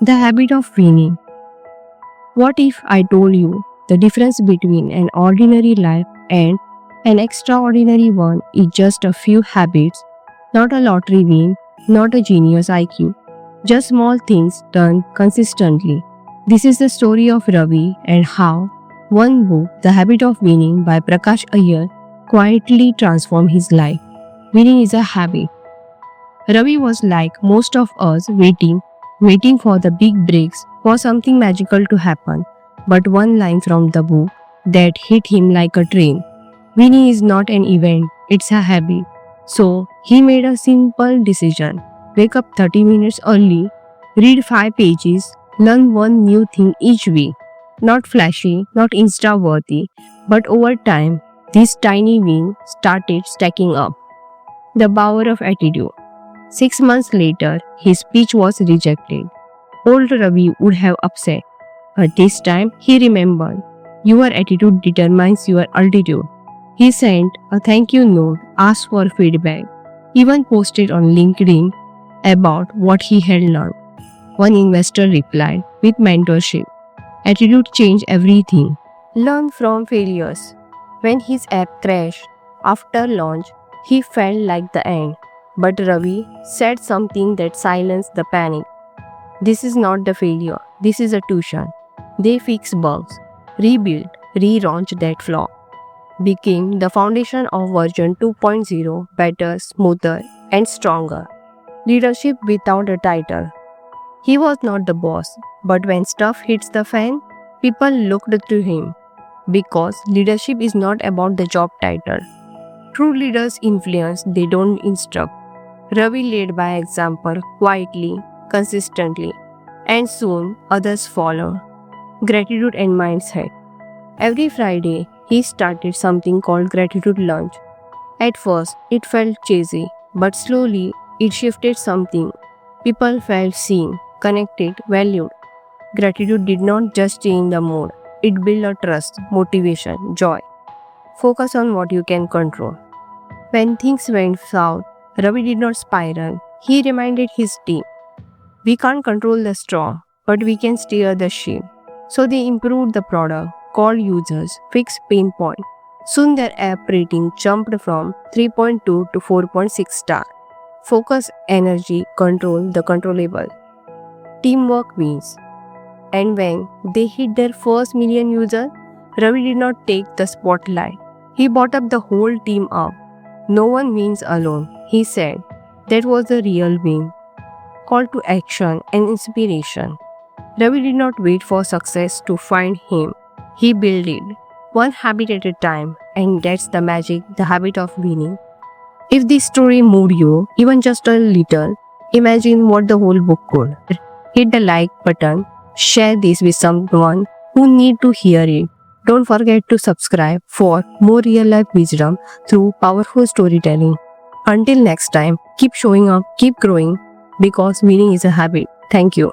The habit of winning. What if I told you the difference between an ordinary life and an extraordinary one is just a few habits, not a lottery win, not a genius IQ, just small things done consistently. This is the story of Ravi and how one book, The Habit of Winning by Prakash Iyer, quietly transformed his life. Winning is a habit. Ravi was like most of us waiting for the big breaks, for something magical to happen. But one line from the book that hit him like a train. Winning is not an event, it's a habit. So he made a simple decision. Wake up 30 minutes early, read 5 pages, learn one new thing each week. Not flashy, not Insta worthy, but over time, this tiny win started stacking up. The power of attitude. 6 months later, his speech was rejected. Old Ravi would have upset, but this time he remembered. Your attitude determines your altitude. He sent a thank you note, asked for feedback, even posted on LinkedIn about what he had learned. One investor replied with mentorship. Attitude changed everything. Learn from failures. When his app crashed after launch, he felt like the end. But Ravi said something that silenced the panic. This is not the failure, this is a tuition. They fix bugs, rebuild, relaunch that flaw. Became the foundation of version 2.0, better, smoother, and stronger. Leadership without a title. He was not the boss, but when stuff hits the fan, people looked to him. Because leadership is not about the job title. True leaders influence, they don't instruct. Ravi led by example quietly, consistently, and soon others followed. Gratitude and mindset. Every Friday, he started something called Gratitude Lunch. At first, it felt cheesy, but slowly it shifted something. People felt seen, connected, valued. Gratitude did not just change the mood, it built a trust, motivation, joy. Focus on what you can control. When things went south, Ravi did not spiral. He reminded his team, we can't control the storm, but we can steer the ship. So they improved the product, called users, fixed pain point. Soon their app rating jumped from 3.2 to 4.6 star. Focus, energy, control the controllable. Teamwork wins. And when they hit their first million users, Ravi did not take the spotlight. He brought up the whole team up. No one wins alone, he said. That was the real win. Call to action and inspiration. Ravi did not wait for success to find him. He built it, one habit at a time, and that's the magic, the habit of winning. If this story moved you, even just a little, imagine what the whole book could. Hit the like button, share this with someone who need to hear it. Don't forget to subscribe for more real life wisdom through powerful storytelling. Until next time, keep showing up, keep growing, because winning is a habit. Thank you.